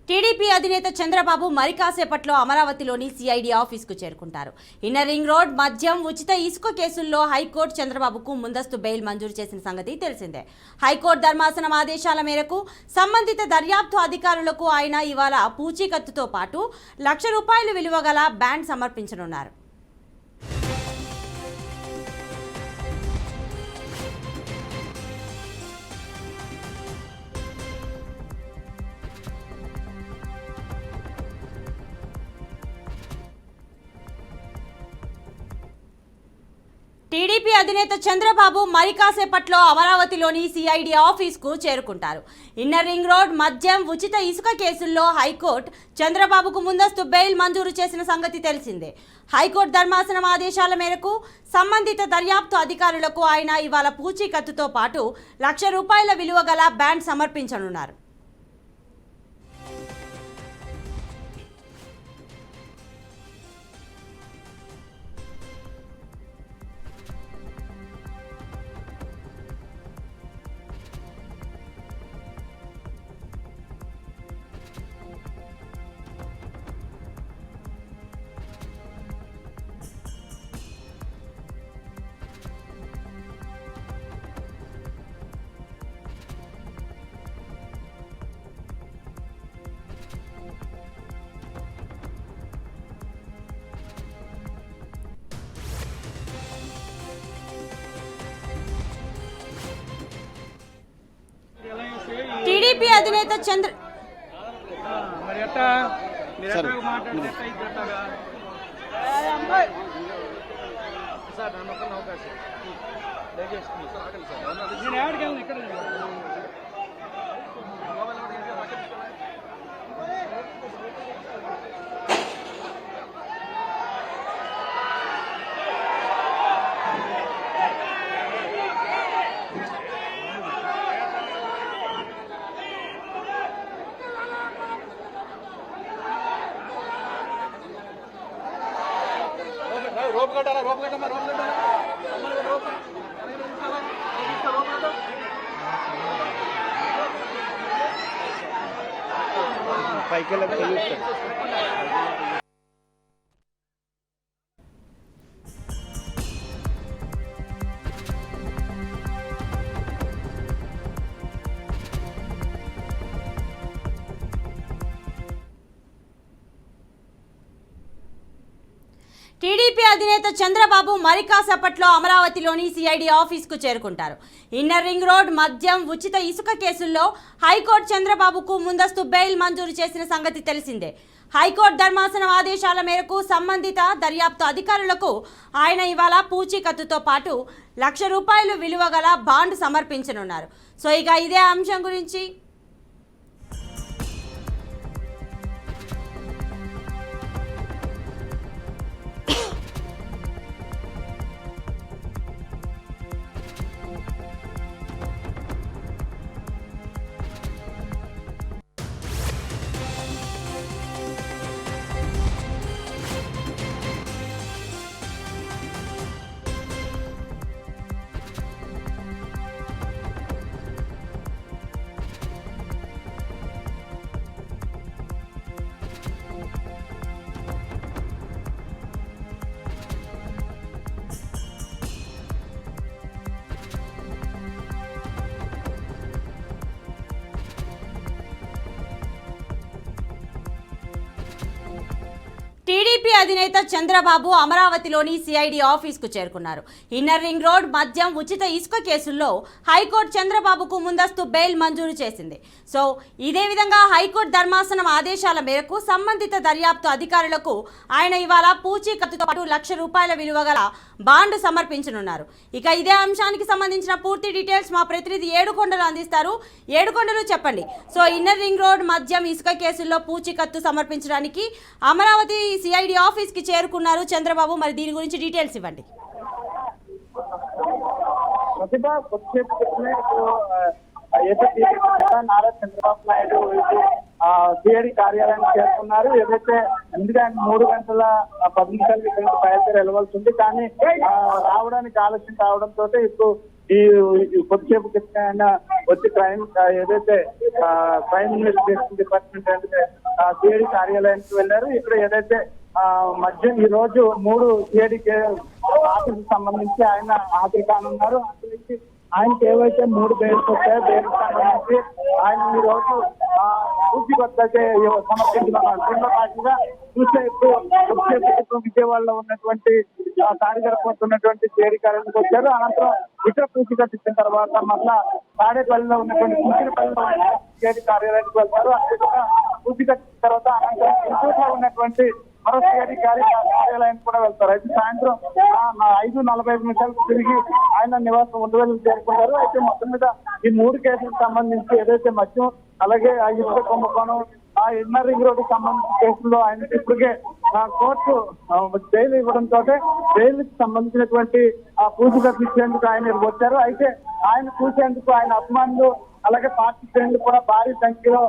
TDP అధినేత చంద్రబాబు మరి కాసేపట్లో అమరావతిలోని సిఐడి ఆఫీస్కు చేరుకుంటారు. ఇన్నర్ రింగ్ రోడ్ మద్యం ఉచిత ఇసుక కేసుల్లో హైకోర్టు చంద్రబాబుకు ముందస్తు బెయిల్ మంజూరు చేసిన సంగతి తెలిసిందే. హైకోర్టు ధర్మాసనం ఆదేశాల మేరకు సంబంధిత దర్యాప్తు అధికారులకు ఆయన ఇవాళ పూచీకత్తుతో పాటు ₹1,00,000 విలువ గల బాండ్ సమర్పించనున్నారు. టీడీపీ అధినేత చంద్రబాబు మరి కాసేపట్లో అమరావతిలోని సిఐడి ఆఫీస్కు చేరుకుంటారు. ఇన్నర్ రింగ్ రోడ్ మద్యం ఉచిత ఇసుక కేసుల్లో హైకోర్టు చంద్రబాబుకు ముందస్తు బెయిల్ మంజూరు చేసిన సంగతి తెలిసిందే. హైకోర్టు ధర్మాసనం ఆదేశాల మేరకు సంబంధిత దర్యాప్తు అధికారులకు ఆయన ఇవాళ పూచీకత్తుతో పాటు ₹1,00,000 విలువ గల బాండ్ సమర్పించనున్నారు. టీడీపీ అధినేత చంద్రబాబు మరి కాసేపట్లో అమరావతిలోని సిఐడి ఆఫీస్కు చేరుకుంటారు. ఇన్నర్ రింగ్ రోడ్ మద్యం ఉచిత ఇసుక కేసుల్లో హైకోర్టు చంద్రబాబుకు ముందస్తు బెయిల్ మంజూరు చేసిన సంగతి తెలిసిందే. హైకోర్టు ధర్మాసనం ఆదేశాల మేరకు సంబంధిత దర్యాప్తు అధికారులకు ఆయన ఇవాళ పూచీకత్తుతో పాటు ₹1,00,000 విలువ గల బాండ్ సమర్పించనున్నారు. సో ఇక ఇదే అంశం గురించి టీడీపీ అధినేత చంద్రబాబు అమరావతిలోని సిఐడి ఆఫీస్కు చేరుకున్నారు. ఇన్నర్ రింగ్ రోడ్ మద్యం ఉచిత ఇసుక కేసుల్లో హైకోర్టు చంద్రబాబుకు ముందస్తు బెయిల్ మంజూరు చేసింది. సో ఇదే విధంగా హైకోర్టు ధర్మాసనం ఆదేశాల మేరకు సంబంధిత దర్యాప్తు అధికారులకు ఆయన ఇవాళ పూచీకత్తుతో పాటు ₹1,00,000 విలువ గల బాండ్ సమర్పించనున్నారు. ఇక ఇదే అంశానికి సంబంధించిన పూర్తి డీటెయిల్స్ మా ప్రతినిధి ఏడుకొండలు అందిస్తారు. ఏడుకొండలు చెప్పండి. సో ఇన్నర్ రింగ్ రోడ్ మద్యం ఇసుక కేసుల్లో పూచీకత్తు సమర్పించడానికి అమరావతి సిఐడి ఆఫీస్ కి చేరుకున్నారు చంద్రబాబు. మరి దీని గురించి డీటెయిల్స్ ఇవ్వండి. నారా చంద్రబాబు నాయుడు సిఐడి కార్యాలయానికి చేరుకున్నారు. ఏదైతే ఎందుకంటే ఆయన 3 గంటల 10 నిమిషాలకి ఇక్కడి నుంచి బయలుదేరి వెళ్ళవలసి ఉంది. కానీ రావడానికి ఆలస్యం కావడంతో ఇప్పుడు కొద్దిసేపు క్రితం ఆయన వచ్చి ఏదైతే క్రైమ్ ఇన్వెస్టిగేషన్ డిపార్ట్మెంట్ అంటే సిఐడి కార్యాలయానికి వెళ్ళారు. ఇక్కడ ఏదైతే మధ్య ఈ రోజు 3 సిఐడి ఆఫీస్ సంబంధించి ఆయన హాజరు కానున్నారు. ఆయనకి ఏవైతే 3 బెయిల్స్ వచ్చాయో బెయిల్స్ సంబంధించి ఆయన ఈ రోజు పూర్తికొద్దకే సమర్పించనున్నారు. దీంట్లో భాగంగా చూసే విజయవాడలో ఉన్నటువంటి తాడిగడపడుతున్నటువంటి సిఐడి కార్యాలయానికి వచ్చారు. అనంతరం ఇక్కడ పూర్తిగట్టు ఇచ్చిన తర్వాత మళ్ళా తాడేపల్లిలో ఉన్నటువంటి కుంచినపల్లిలో సిఐడి కార్యాలయానికి వెళ్తారు. అక్కడ పూర్తిగట్టిన తర్వాత అనంతరం గుంటూరులో ఉన్నటువంటి మరో సిఐడి కార్యాలయానికి కూడా వెళ్తారు. అయితే సాయంత్రం 5:45 తిరిగి ఆయన నివాసం ఉండవల్లి చేరుకుంటారు. అయితే మొత్తం మీద ఈ 3 కేసులకు సంబంధించి ఏదైతే మద్యం అలాగే ఇసుక కుంభకోణం ఇన్నర్ రింగ్ రోడ్డు సంబంధించిన కేసుల్లో ఆయనకి ఇప్పటికే కోర్టు బెయిల్ ఇవ్వడంతో బెయిల్ కి సంబంధించినటువంటి పూజగట్లు ఇచ్చేందుకు ఆయన వచ్చారు. అయితే ఆయన చూసేందుకు ఆయన అభిమానులు అలాగే పార్టీ శ్రేణులు కూడా భారీ సంఖ్యలో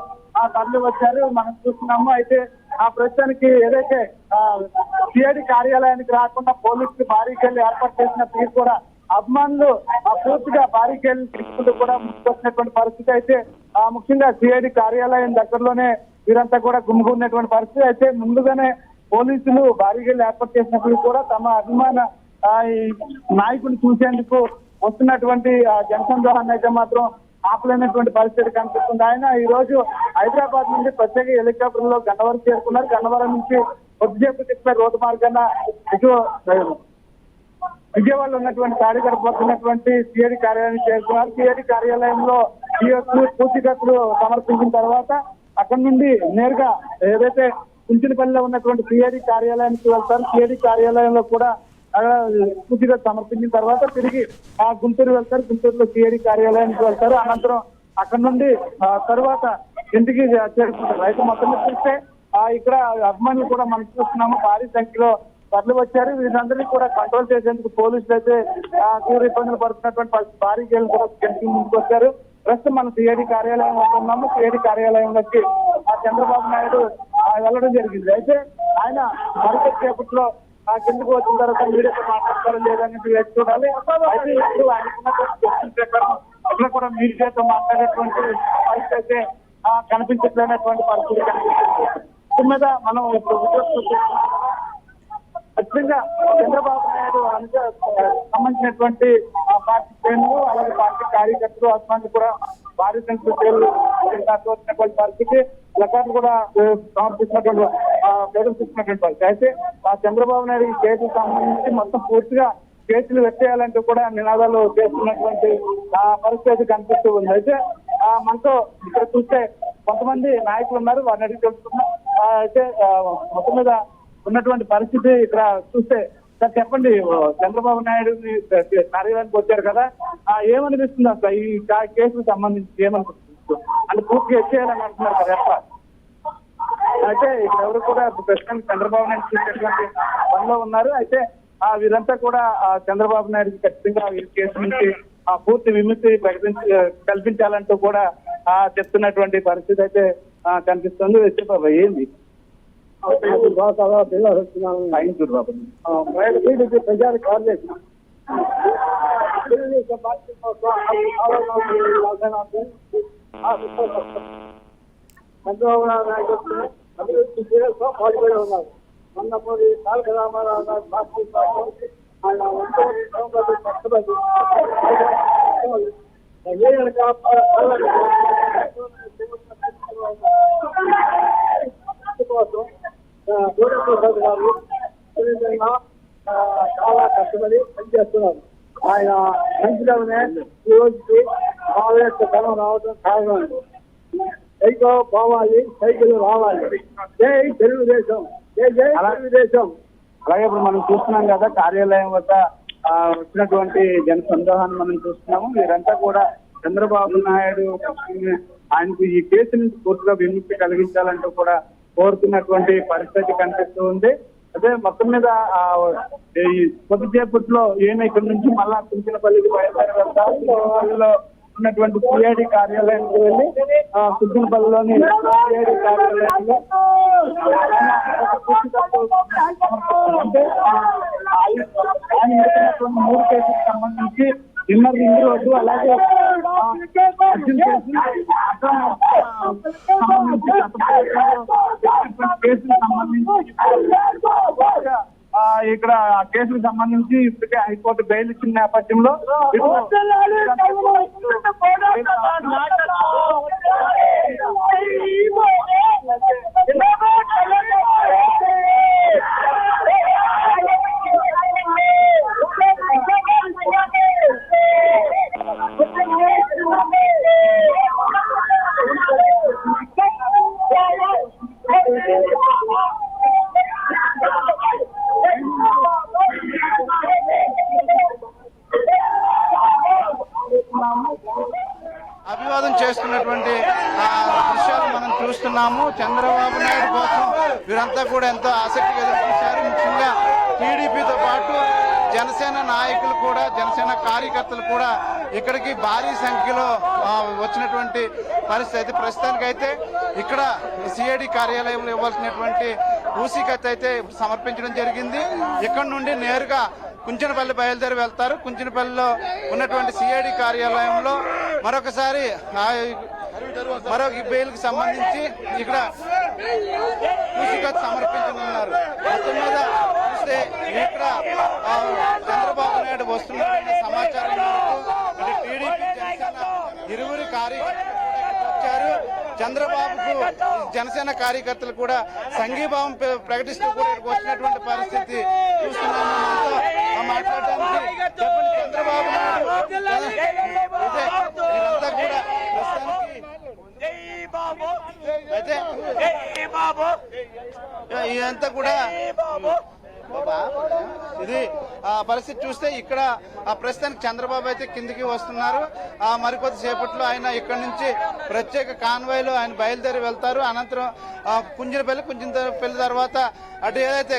తరలి వచ్చారు. మనం చూస్తున్నాము. అయితే ప్రస్తుతానికి ఏదైతే సిఐడి కార్యాలయానికి రాకుండా పోలీసులు బారికేళ్లు ఏర్పాటు చేసినప్పటికీ కూడా అభిమానులు పూర్తిగా బారికేళ్లు తీసుకుంటూ కూడా ముందుకొచ్చినటువంటి పరిస్థితి. అయితే ముఖ్యంగా సిఐడి కార్యాలయం దగ్గరలోనే వీరంతా కూడా గుమ్ముకున్నటువంటి పరిస్థితి. అయితే ముందుగానే పోలీసులు బారికేళ్లు ఏర్పాటు చేసినప్పుడు కూడా తమ అభిమాన నాయకుడిని చూసేందుకు వస్తున్నటువంటి జనసంద్రోహాన్ని అయితే మాత్రం ఆపలేనటువంటి పరిస్థితి కనిపిస్తుంది. ఆయన ఈ రోజు హైదరాబాద్ నుండి ప్రత్యేక హెలికాప్టర్ లో గన్నవరం చేరుకున్నారు. గన్నవరం నుంచి కొద్దిసేపు తిప్పే రోడ్డు మార్గాన విజయవాడలో ఉన్నటువంటి తాడిగడపడుతున్నటువంటి సిఐడి కార్యాలయానికి చేరుకున్నారు. సిఐడి కార్యాలయంలో పూర్తిగతులు సమర్పించిన తర్వాత అక్కడి నుండి నేరుగా ఏదైతే కుంచినపల్లిలో ఉన్నటువంటి సిఐడి కార్యాలయానికి వెళ్తారు. సిఐడి కార్యాలయంలో కూడా పూర్తిగా సమర్పించిన తర్వాత తిరిగి గుంటూరు వెళ్తారు. గుంటూరులో సిఐడి కార్యాలయానికి వెళ్తారు. అనంతరం అక్కడ నుండి తర్వాత ఇంటికి చేరుకుంటారు. అయితే మొత్తం చూస్తే ఇక్కడ అభిమానులు కూడా మనం చూస్తున్నాము భారీ సంఖ్యలో తరలి వచ్చారు. వీరందరినీ కూడా కంట్రోల్ చేసేందుకు పోలీసులు అయితే తీవ్ర ఇబ్బందులు పడుతున్నటువంటి భారీ గేలు కూడా ముందుకు వచ్చారు. ప్రస్తుతం మనం సిఐడి కార్యాలయంలో ఉన్నాము. సిఐడి కార్యాలయంలోకి చంద్రబాబు నాయుడు వెళ్ళడం జరిగింది. అయితే ఆయన మరికొద్దిసేపట్లో కిందకు వచ్చిన తర్వాత మీడియాతో మాట్లాడతారో లేదనేది వేచి చూడాలి. అయితే ఇప్పుడు ఆయనకున్నటువంటి అట్లా కూడా మీడియాతో మాట్లాడేటువంటి పరిస్థితి అయితే కనిపించట్లేనటువంటి పరిస్థితి కనిపిస్తుంది. మీద మనం ఇప్పుడు ఖచ్చితంగా చంద్రబాబు నాయుడు సంబంధించినటువంటి పార్టీ శ్రేణులు అలాగే పార్టీ కార్యకర్తలు అభిమానులు కూడా భారీ సంఖ్యలో వచ్చినటువంటి పరిస్థితి ప్లకార్డులు కూడా సమర్పిస్తున్నటువంటి ప్రదర్శిస్తున్నటువంటి పరిస్థితి. అయితే చంద్రబాబు నాయుడు ఈ కేసుకు సంబంధించి మొత్తం పూర్తిగా కేసులు వెట్టేయాలంటూ కూడా నినాదాలు చేస్తున్నటువంటి పరిస్థితి కనిపిస్తూ ఉంది. అయితే మనతో ఇక్కడ చూస్తే కొంతమంది నాయకులు ఉన్నారు, వారిని అడిగి తెలుసుకున్నాం. అయితే మొత్తం మీద ఉన్నటువంటి పరిస్థితి ఇక్కడ చూస్తే సార్ చెప్పండి, చంద్రబాబు నాయుడు కార్యాలయానికి వచ్చారు కదా, ఏమనిపిస్తుంది అసలు ఈ కేసుకు సంబంధించి ఏమనిపిస్తుంది? అంటే పూర్తిగా ఎచ్చేయాలని అంటున్నారు కదా ఎట్లా? అయితే ఎవరు కూడా ప్రస్తుతానికి చంద్రబాబు నాయుడు చూసేటువంటి పనిలో ఉన్నారు. అయితే వీరంతా కూడా చంద్రబాబు నాయుడుకి ఖచ్చితంగా ఈ కేసు నుంచి పూర్తి విముక్తి కల్పించాలంటూ కూడా చెప్తున్నటువంటి పరిస్థితి అయితే కనిపిస్తుంది. వచ్చే బాబా ఏంది ప్రజలు కార్లేదు చంద్రబాబు నాయుడు అభివృద్ధి చేయడంతో పాటుపడి ఉన్నారు. మొన్నప్పుడు తారక రామారావు గారు ఆయన కష్టపడి కోసం గోడప్రసాద్ గారు చాలా కష్టపడి పనిచేస్తున్నారు. ఆయన మంచిగానే ఈ రోజుకి కాంగ్రెస్ ధనం రావడం కారణం. సైకో పోవాలి, సైకిల్ రావాలి. జై తెలుగుదేశం, జై జై తెలుగుదేశం. అలాగే ఇప్పుడు మనం చూస్తున్నాం కదా, కార్యాలయం వద్ద వచ్చినటువంటి జన సందోహాన్ని మనం చూస్తున్నాము. వీరంతా కూడా చంద్రబాబు నాయుడు ఆయనకు ఈ కేసు నుంచి పూర్తిగా విముక్తి కలిగించాలంటూ కూడా కోరుతున్నటువంటి పరిస్థితి కనిపిస్తూ ఉంది. అదే మొత్తం మీద కొద్దిసేపట్లో ఈయన ఇక్కడ నుంచి మళ్ళా కుంచినపల్లికి బయలుదేరి వెళ్తారు. కుంచినపల్లిలో ఉన్నటువంటి సిఐడి కార్యాలయానికి వెళ్ళి కుంచినపల్లిలోని సిఐడి కార్యాలయంలో అంటే ఆయన 3 కేసులకు సంబంధించి ఇన్నర్ రింగ్ రోడ్ కేసుకు సంబంధించి ఇక్కడ కేసుకు సంబంధించి ఇప్పటికే హైకోర్టు బెయిల్ ఇచ్చిన నేపథ్యంలో అభివాదం చేస్తున్నటువంటి దృశ్యాలు మనం చూస్తున్నాము. చంద్రబాబు నాయుడు కోసం వీరంతా కూడా ఎంతో ఆసక్తిగా ఎదుర్కొంటారు. ముఖ్యంగా టీడీపీతో పాటు జనసేన నాయకులు కూడా, జనసేన కార్యకర్తలు కూడా ఇక్కడికి భారీ సంఖ్యలో వచ్చినటువంటి పరిస్థితి. ప్రస్తుతానికైతే ఇక్కడ సిఐడి కార్యాలయంలో ఇవ్వాల్సినటువంటి పూసికత్తు అయితే సమర్పించడం జరిగింది. ఇక్కడ నుండి నేరుగా కుంచెనపల్లి బయలుదేరి వెళ్తారు. కుంచెనపల్లిలో ఉన్నటువంటి సిఐడి కార్యాలయంలో మరొకసారి మరొక బెయిల్కి సంబంధించి ఇక్కడ పూసికత్తు సమర్పించనున్నారు. మొత్తం మీద చూస్తే ఇక్కడ చంద్రబాబు నాయుడు వస్తున్నారనే సమాచారం మేరకు టీడీపీ జనసేన ఇరువురి కార్యకర్తలు వచ్చారు. చంద్రబాబుకు జనసేన కార్యకర్తలు కూడా సంఘీభావం ప్రకటిస్తూ కూడా వచ్చినటువంటి పరిస్థితి చూస్తున్నాము. మాట్లాడడానికి చెప్పండి, చంద్రబాబు నాయుడు ఇదంతా కూడా ప్రస్తుతానికి ఇదంతా కూడా ఇది పరిస్థితి చూస్తే ఇక్కడ ప్రస్తుతానికి చంద్రబాబు అయితే కిందికి వస్తున్నారు. మరికొద్ది సేపట్లో ఆయన ఇక్కడ నుంచి ప్రత్యేక కాన్వాయ్లో ఆయన బయలుదేరి వెళ్తారు. అనంతరం కుంజనపల్లి తర్వాత అటు ఏదైతే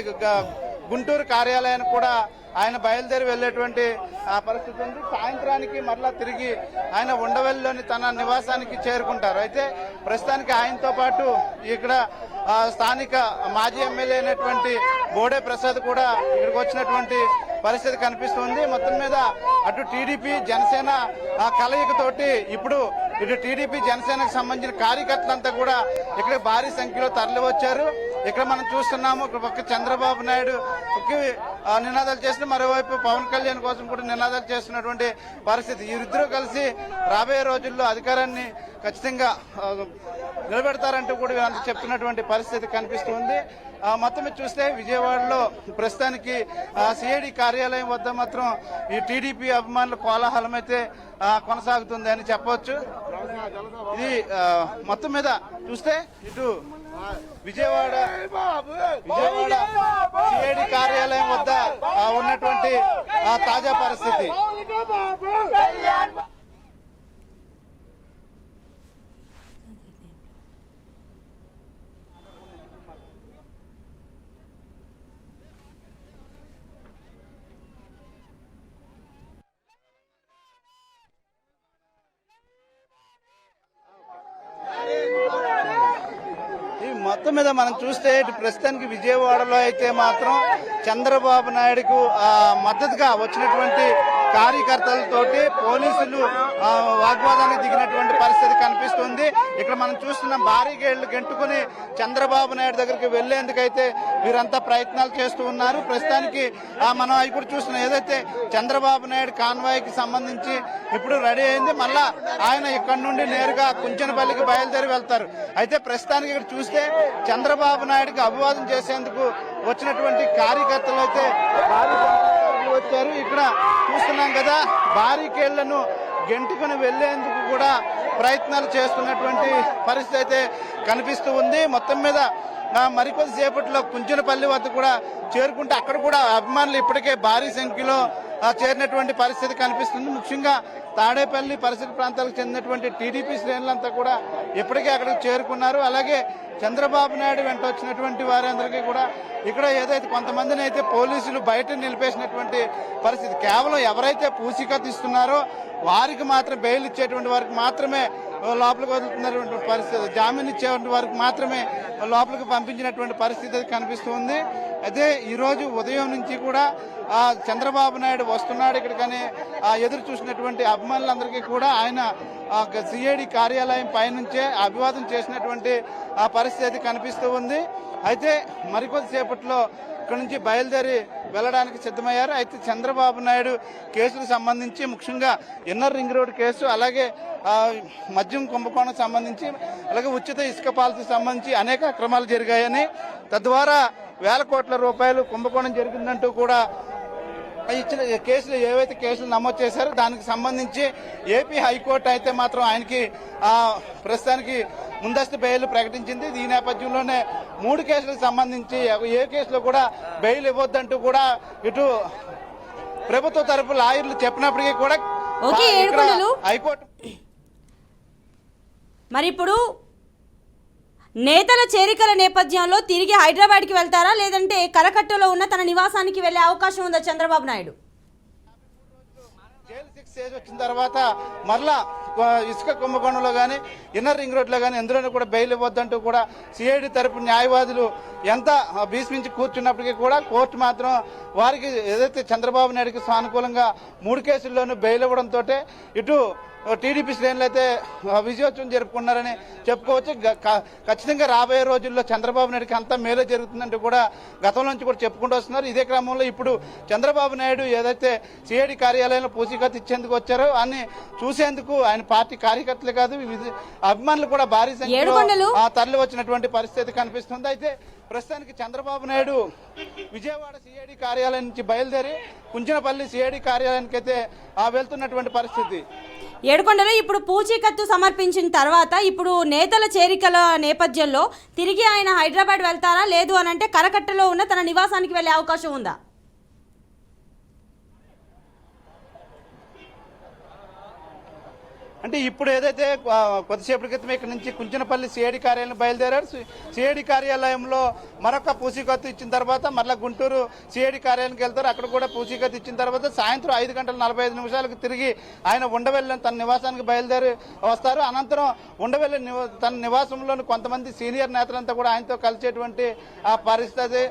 గుంటూరు కార్యాలయానికి కూడా ఆయన బయలుదేరి వెళ్లేటువంటి పరిస్థితి ఉంది. సాయంత్రానికి మరలా తిరిగి ఆయన ఉండవల్లిలోని తన నివాసానికి చేరుకుంటారు. అయితే ప్రస్తుతానికి ఆయనతో పాటు ఇక్కడ స్థానిక మాజీ ఎమ్మెల్యే అయినటువంటి బోడే ప్రసాద్ కూడా ఇక్కడికి వచ్చినటువంటి పరిస్థితి కనిపిస్తుంది. మొత్తం మీద అటు టీడీపీ జనసేన కలయికతోటి ఇప్పుడు ఇటు టీడీపీ జనసేనకు సంబంధించిన కార్యకర్తలంతా కూడా ఇక్కడ భారీ సంఖ్యలో తరలి వచ్చారు. ఇక్కడ మనం చూస్తున్నాము, ఒక పక్క చంద్రబాబు నాయుడు నినాదాలు చేసిన, మరోవైపు పవన్ కళ్యాణ్ కోసం కూడా నినాదాలు చేస్తున్నటువంటి పరిస్థితి. వీరిద్దరూ కలిసి రాబోయే రోజుల్లో అధికారాన్ని ఖచ్చితంగా నిలబెడతారంటూ కూడా చెప్తున్నటువంటి పరిస్థితి కనిపిస్తుంది. మొత్తం చూస్తే విజయవాడలో ప్రస్తుతానికి సిఐడి కార్యాలయం వద్ద మాత్రం ఈ టీడీపీ అభిమానుల కోలాహలం అయితే కొనసాగుతుంది అని చెప్పవచ్చు. ఇది మొత్తం మీద చూస్తే ఇటు విజయవాడ సిఐడి కార్యాలయం వద్ద ఉన్నటువంటి తాజా పరిస్థితి. మొత్తం మీద మనం చూస్తే ప్రస్తుతానికి విజయవాడలో అయితే మాత్రం చంద్రబాబు నాయుడుకు మద్దతుగా వచ్చినటువంటి కార్యకర్తలతోటి పోలీసులు వాగ్వాదానికి దిగినటువంటి పరిస్థితి కనిపిస్తుంది. ఇక్కడ మనం చూస్తున్న బారికేళ్లు గెంటుకుని చంద్రబాబు నాయుడు దగ్గరికి వెళ్లేందుకైతే వీరంతా ప్రయత్నాలు చేస్తూ ఉన్నారు. ప్రస్తుతానికి మనం ఇప్పుడు చూస్తున్న ఏదైతే చంద్రబాబు నాయుడు కాన్వాయ్కి సంబంధించి ఇప్పుడు రెడీ అయింది. మళ్ళా ఆయన ఇక్కడ నుండి నేరుగా కుంచెనపల్లికి బయలుదేరి వెళ్తారు. అయితే ప్రస్తుతానికి ఇక్కడ చూస్తే చంద్రబాబు నాయుడుకి అభివాదం చేసేందుకు వచ్చినటువంటి కార్యకర్తలు అయితే వచ్చారు. ఇక్కడ చూస్తున్నాం కదా, బారికేళ్లను గెంటుకుని వెళ్లేందుకు కూడా ప్రయత్నాలు చేస్తున్నటువంటి పరిస్థితి అయితే కనిపిస్తూ ఉంది. మొత్తం మీద మరికొద్ది సేపట్లో కుంచెనపల్లి వద్ద కూడా చేరుకుంటే అక్కడ కూడా అభిమానులు ఇప్పటికే భారీ సంఖ్యలో చేరినటువంటి పరిస్థితి కనిపిస్తుంది. ముఖ్యంగా తాడేపల్లి పరిసర ప్రాంతాలకు చెందినటువంటి టీడీపీ శ్రేణులంతా కూడా ఇప్పటికే అక్కడికి చేరుకున్నారు. అలాగే చంద్రబాబు నాయుడు వెంట వచ్చినటువంటి వారందరికీ కూడా ఇక్కడ ఏదైతే కొంతమందిని అయితే పోలీసులు బయట నిలిపేసినటువంటి పరిస్థితి. కేవలం ఎవరైతే పూసికత్తు ఇస్తున్నారో వారికి మాత్రం బెయిల్ ఇచ్చేటువంటి వారికి మాత్రమే లోపలికి వదులుతున్నటువంటి పరిస్థితి, జామీన్ ఇచ్చేటువంటి వారికి మాత్రమే లోపలికి పంపించినటువంటి పరిస్థితి కనిపిస్తుంది. అయితే ఈరోజు ఉదయం నుంచి కూడా చంద్రబాబు నాయుడు వస్తున్నాడు ఇక్కడికని ఎదురు చూసినటువంటి అభిమానులందరికీ కూడా ఆయన సిఐడి కార్యాలయం పైనుంచే అభివాదం చేసినటువంటి ఆ పరిస్థితి కనిపిస్తూ ఉంది. అయితే మరికొద్దిసేపట్లో ఇక్కడ నుంచి బయలుదేరి వెళ్ళడానికి సిద్ధమయ్యారు. అయితే చంద్రబాబు నాయుడు కేసులకు సంబంధించి ముఖ్యంగా ఇన్నర్ రింగ్ రోడ్ కేసు, అలాగే మద్యం కుంభకోణం సంబంధించి, అలాగే ఉచిత ఇసుక పాలసీకి సంబంధించి అనేక అక్రమాలు జరిగాయని, తద్వారా వేల కోట్ల రూపాయలు కుంభకోణం జరిగిందంటూ కూడా ఇచ్చిన కేసులు ఏవైతే కేసులు నమోదు చేశారో దానికి సంబంధించి ఏపీ హైకోర్టు అయితే మాత్రం ఆయనకి ప్రస్తుతానికి ముందస్తు బెయిల్ ప్రకటించింది. ఈ నేపథ్యంలోనే 3 కేసులకు సంబంధించి ఏ కేసులో కూడా బెయిల్ ఇవ్వద్దంటూ కూడా ఇటు ప్రభుత్వ తరపు లాయర్లు చెప్పినప్పటికీ కూడా హైకోర్టు మరి ఇప్పుడు నేతల చేరికల నేపథ్యంలో తిరిగి హైదరాబాద్కి వెళ్తారా, లేదంటే కరకట్టలో ఉన్న తన నివాసానికి వెళ్లే అవకాశం ఉందా చంద్రబాబు నాయుడు? జైలు శిక్ష వచ్చిన తర్వాత మరలా ఇసుక కుంభకోణంలో కానీ ఇన్నర్ రింగ్ రోడ్లో కానీ ఎందులోనూ కూడా బెయిల్ ఇవ్వద్దంటూ కూడా సిఐడి తరపు న్యాయవాదులు ఎంత భీష్మించి కూర్చున్నప్పటికీ కూడా కోర్టు మాత్రం వారికి ఏదైతే చంద్రబాబు నాయుడుకి సానుకూలంగా 3 కేసుల్లోనూ బెయిల్ ఇవ్వడంతో ఇటు టీడీపీ శ్రేణులు అయితే విజయోత్సవం జరుపుకున్నారని చెప్పుకోవచ్చు. ఖచ్చితంగా రాబోయే రోజుల్లో చంద్రబాబు నాయుడుకి అంతా మేలే జరుగుతుందంటూ కూడా గతం నుంచి కూడా చెప్పుకుంటూ వస్తున్నారు. ఇదే క్రమంలో ఇప్పుడు చంద్రబాబు నాయుడు ఏదైతే సిఐడి కార్యాలయంలో పూచీకత్తు ఇచ్చేందుకు వచ్చారో అని చూసేందుకు ఆయన పార్టీ కార్యకర్తలే కాదు అభిమానులు కూడా భారీ సంఖ్యలో తరలి వచ్చినటువంటి పరిస్థితి కనిపిస్తుంది. అయితే ప్రస్తుతానికి చంద్రబాబు నాయుడు విజయవాడ సిఐడి కార్యాలయం నుంచి బయలుదేరి కుంచనపల్లి సిఐడి కార్యాలయానికి అయితే వెళ్తున్నటువంటి పరిస్థితి. ఏడుకొండలో ఇప్పుడు పూచీకత్తు సమర్పించిన తర్వాత ఇప్పుడు నేతల చేరికల నేపథ్యంలో తిరిగి ఆయన హైదరాబాద్ వెళ్తారా, లేదు అని అంటే కరకట్టలో ఉన్న తన నివాసానికి వెళ్లే అవకాశం ఉందా? అంటే ఇప్పుడు ఏదైతే కొద్దిసేపటి క్రితం ఇక్కడ నుంచి కుంచనపల్లి సిఐడి కార్యాలయం బయలుదేరారు. సిఐడి కార్యాలయంలో మరొక పూచీకత్తు ఇచ్చిన తర్వాత మరలా గుంటూరు సిఐడి కార్యాలయానికి వెళ్తారు. అక్కడ కూడా పూచీకత్తు ఇచ్చిన తర్వాత సాయంత్రం 5:45 తిరిగి ఆయన ఉండవెల్లి తన నివాసానికి బయలుదేరి వస్తారు. అనంతరం ఉండవెల్లి తన నివాసంలోని కొంతమంది సీనియర్ నేతలంతా కూడా ఆయనతో కలిసేటువంటి ఆ పరిస్థితి.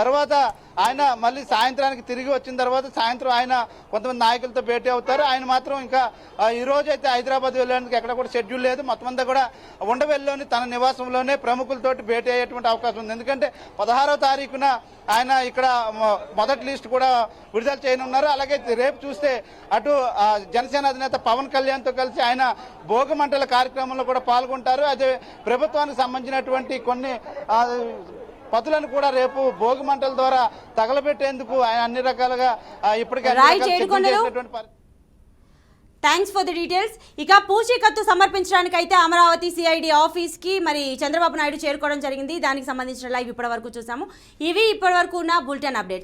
తర్వాత ఆయన మళ్ళీ సాయంత్రానికి తిరిగి వచ్చిన తర్వాత సాయంత్రం ఆయన కొంతమంది నాయకులతో భేటీ అవుతారు. ఆయన మాత్రం ఇంకా ఈ రోజు అయితే హైదరాబాద్ వెళ్ళడానికి ఎక్కడ కూడా షెడ్యూల్ లేదు. మొత్తం అంతా కూడా ఉండవెల్లిలోని తన నివాసంలోనే ప్రముఖులతోటి భేటీ అయ్యేటువంటి అవకాశం ఉంది. ఎందుకంటే 16వ తారీఖున ఆయన ఇక్కడ మొదటి లిస్ట్ కూడా విడుదల చేయనున్నారు. అలాగే రేపు చూస్తే అటు జనసేన అధినేత పవన్ కళ్యాణ్తో కలిసి ఆయన భోగమంటల కార్యక్రమంలో కూడా పాల్గొంటారు. అదే ప్రభుత్వానికి సంబంధించినటువంటి కొన్ని పతులను కూడా రేపు భోగి మంటల ద్వారా తగలబెట్టేందుకు ఆయన అన్ని రకాలుగా ఇప్పటికే థ్యాంక్స్ ఫర్ ది డీటెయిల్స్. ఇక పూచీకత్తు సమర్పించడానికి అయితే అమరావతి సిఐడి ఆఫీస్ కి మరి చంద్రబాబు నాయుడు చేరుకోవడం జరిగింది. దానికి సంబంధించిన లైవ్ ఇప్పటి వరకు చూసాము. ఇవి ఇప్పటి వరకు ఉన్న బులెటిన్ అప్డేట్స్.